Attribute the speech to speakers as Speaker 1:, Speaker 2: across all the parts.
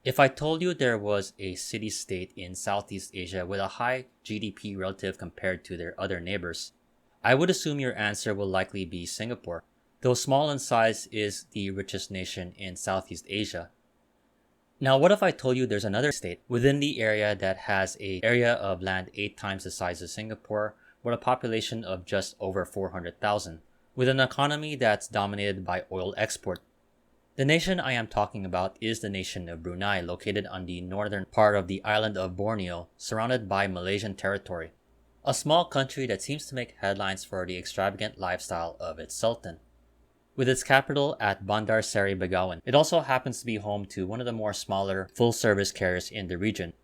Speaker 1: If I told you there was a city-state in Southeast Asia with a high GDP relative compared to their other neighbors, I would assume your answer will likely be Singapore, though small in size is the richest nation in Southeast Asia. Now, what if I told you there's another state within the area that has an area of land 8 times the size of Singapore, with a population of just over 400,000, with an economy that's dominated by oil export? The nation I am talking about is the nation of Brunei, located on the northern part of the island of Borneo, surrounded by Malaysian territory. A small country that seems to make headlines for the extravagant lifestyle of its sultan. With its capital at Bandar Seri Begawan, it also happens to be home to one of the more smaller full-service carriers in the region.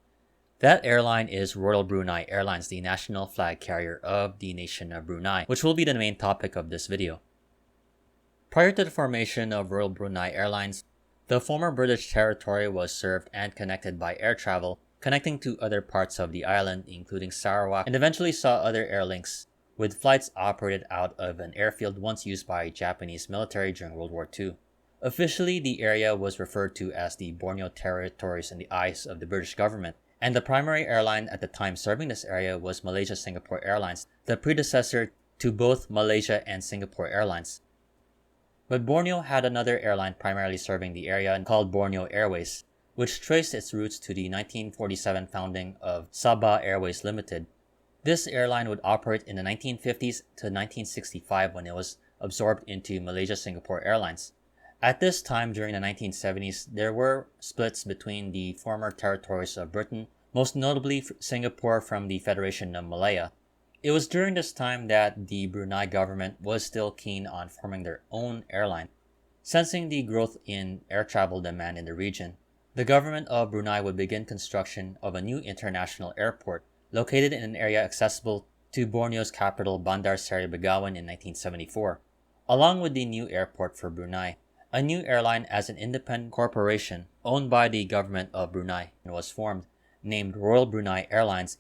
Speaker 1: That airline is Royal Brunei Airlines, the national flag carrier of the nation of Brunei, which will be the main topic of this video. Prior to the formation of Royal Brunei Airlines, the former British territory was served and connected by air travel, connecting to other parts of the island, including Sarawak, and eventually saw other air links, with flights operated out of an airfield once used by Japanese military during World War II. Officially, the area was referred to as the Borneo Territories in the eyes of the British government, and the primary airline at the time serving this area was Malaysia Singapore Airlines, the predecessor to both Malaysia and Singapore Airlines. But Borneo had another airline primarily serving the area called Borneo Airways, which traced its roots to the 1947 founding of Sabah Airways Limited. This airline would operate in the 1950s to 1965 when it was absorbed into Malaysia Singapore Airlines. At this time, during the 1970s, there were splits between the former territories of Britain, most notably Singapore from the Federation of Malaya. It was during this time that the Brunei government was still keen on forming their own airline. Sensing the growth in air travel demand in the region, the government of Brunei would begin construction of a new international airport located in an area accessible to Borneo's capital Bandar Seri Begawan in 1974. Along with the new airport for Brunei, a new airline as an independent corporation owned by the government of Brunei was formed, named Royal Brunei Airlines.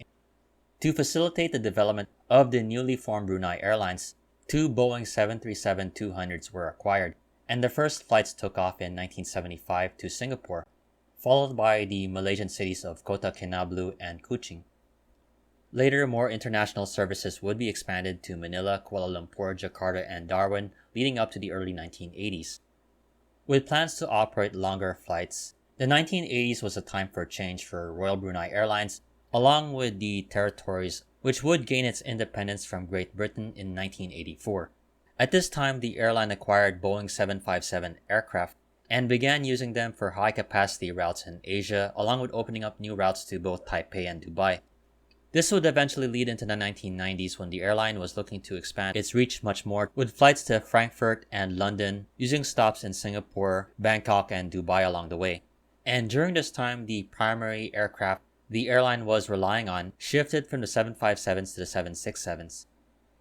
Speaker 1: To facilitate the development of the newly formed Brunei Airlines, 2 Boeing 737-200s were acquired, and the first flights took off in 1975 to Singapore, followed by the Malaysian cities of Kota Kinabalu and Kuching. Later, more international services would be expanded to Manila, Kuala Lumpur, Jakarta, and Darwin, leading up to the early 1980s. With plans to operate longer flights, the 1980s was a time for change for Royal Brunei Airlines, along with the territories, which would gain its independence from Great Britain in 1984. At this time, the airline acquired Boeing 757 aircraft and began using them for high-capacity routes in Asia, along with opening up new routes to both Taipei and Dubai. This would eventually lead into the 1990s when the airline was looking to expand its reach much more, with flights to Frankfurt and London, using stops in Singapore, Bangkok, and Dubai along the way. And during this time, the primary aircraft the airline was relying on shifted from the 757s to the 767s.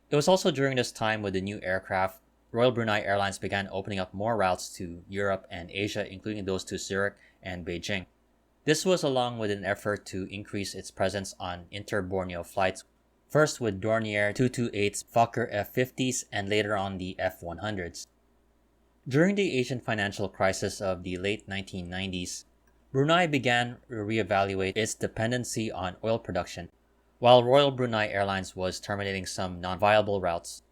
Speaker 1: It was also during this time with the new aircraft, Royal Brunei Airlines began opening up more routes to Europe and Asia, including those to Zurich and Beijing. This was along with an effort to increase its presence on inter-Borneo flights, first with Dornier 228s, Fokker F-50s, and later on the F-100s. During the Asian financial crisis of the late 1990s, Brunei began to reevaluate its dependency on oil production, while Royal Brunei Airlines was terminating some non-viable routes.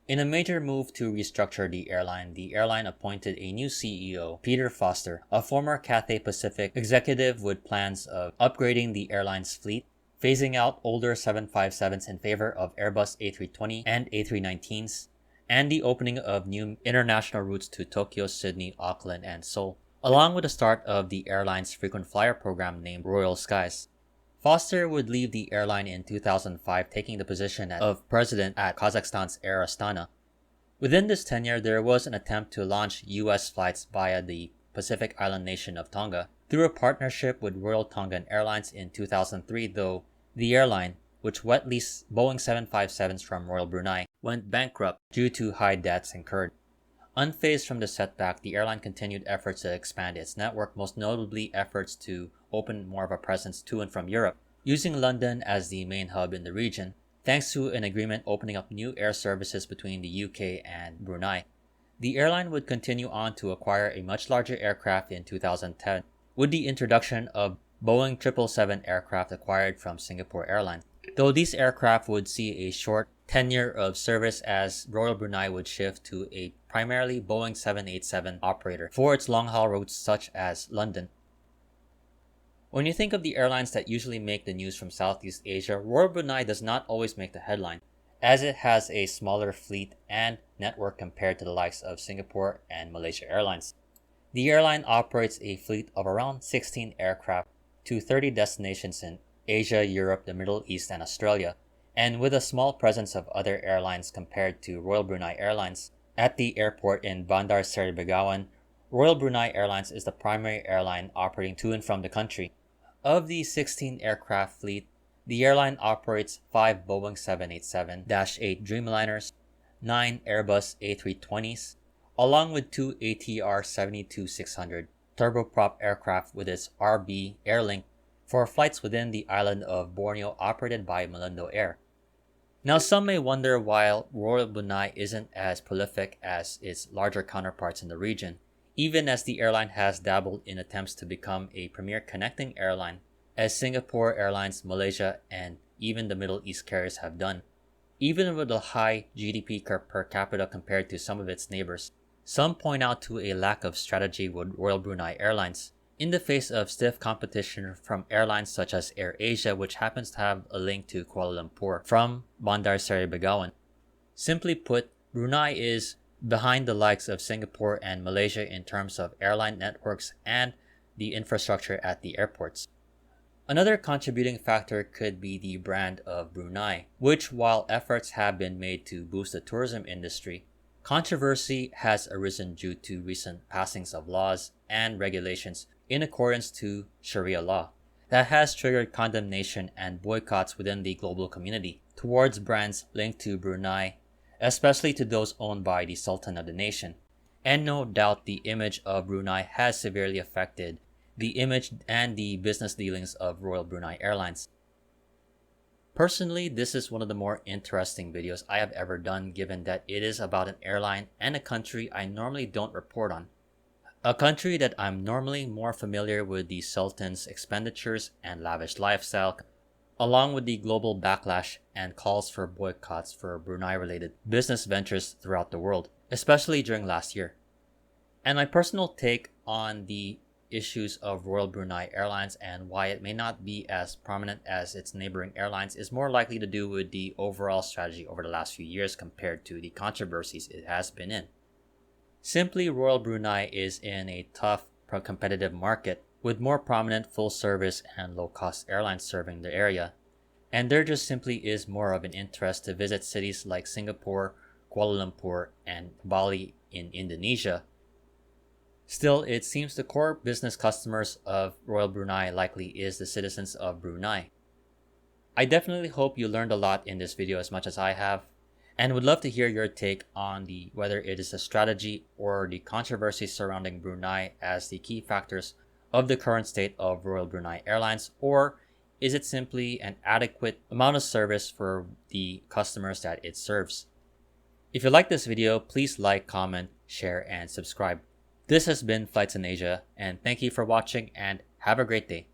Speaker 1: In a major move to restructure the airline appointed a new CEO, Peter Foster, a former Cathay Pacific executive with plans of upgrading the airline's fleet, phasing out older 757s in favor of Airbus A320 and A319s, and the opening of new international routes to Tokyo, Sydney, Auckland, and Seoul, along with the start of the airline's frequent flyer program named Royal Skies. Foster would leave the airline in 2005, taking the position of president at Kazakhstan's Air Astana. Within this tenure, there was an attempt to launch U.S. flights via the Pacific island nation of Tonga through a partnership with Royal Tongan Airlines in 2003, though the airline, which wet leased Boeing 757s from Royal Brunei, went bankrupt due to high debts incurred. Unfazed from the setback, the airline continued efforts to expand its network, most notably efforts to open more of a presence to and from Europe, using London as the main hub in the region, thanks to an agreement opening up new air services between the UK and Brunei. The airline would continue on to acquire a much larger aircraft in 2010, with the introduction of Boeing 777 aircraft acquired from Singapore Airlines. Though these aircraft would see a short tenure of service as Royal Brunei would shift to a primarily Boeing 787 operator for its long-haul routes such as London. When you think of the airlines that usually make the news from Southeast Asia, Royal Brunei does not always make the headline, as it has a smaller fleet and network compared to the likes of Singapore and Malaysia Airlines. The airline operates a fleet of around 16 aircraft to 30 destinations in Asia, Europe, the Middle East, and Australia, and with a small presence of other airlines compared to Royal Brunei Airlines. At the airport in Bandar Seri Begawan, Royal Brunei Airlines is the primary airline operating to and from the country. Of the 16 aircraft fleet, the airline operates 5 Boeing 787-8 Dreamliners, 9 Airbus A320s, along with 2 ATR 72-600 turboprop aircraft with its RB Airlink for flights within the island of Borneo operated by Malindo Air. Now, some may wonder why Royal Brunei isn't as prolific as its larger counterparts in the region, even as the airline has dabbled in attempts to become a premier connecting airline, as Singapore Airlines, Malaysia, and even the Middle East carriers have done. Even with a high GDP per capita compared to some of its neighbors, some point out to a lack of strategy with Royal Brunei Airlines, in the face of stiff competition from airlines such as AirAsia, which happens to have a link to Kuala Lumpur from Bandar Seri Begawan. Simply put, Brunei is behind the likes of Singapore and Malaysia in terms of airline networks and the infrastructure at the airports. Another contributing factor could be the brand of Brunei, which, while efforts have been made to boost the tourism industry, controversy has arisen due to recent passings of laws and regulations in accordance to Sharia law that has triggered condemnation and boycotts within the global community towards brands linked to Brunei, especially to those owned by the Sultan of the nation. And no doubt the image of Brunei has severely affected the image and the business dealings of Royal Brunei Airlines. Personally, this is one of the more interesting videos I have ever done, given that it is about an airline and a country I normally don't report on. A country that I'm normally more familiar with the Sultan's expenditures and lavish lifestyle, along with the global backlash and calls for boycotts for Brunei-related business ventures throughout the world, especially during last year. And my personal take on the issues of Royal Brunei Airlines and why it may not be as prominent as its neighboring airlines is more likely to do with the overall strategy over the last few years compared to the controversies it has been in. Simply, Royal Brunei is in a tough, competitive market with more prominent full-service and low-cost airlines serving the area, and there just simply is more of an interest to visit cities like Singapore, Kuala Lumpur, and Bali in Indonesia. Still, it seems the core business customers of Royal Brunei likely is the citizens of Brunei. I definitely hope you learned a lot in this video as much as I have, and would love to hear your take on whether it is a strategy or the controversy surrounding Brunei as the key factors of the current state of Royal Brunei Airlines, or is it simply an adequate amount of service for the customers that it serves? If you like this video, please like, comment, share, and subscribe. This has been Flights in Asia, and thank you for watching and have a great day.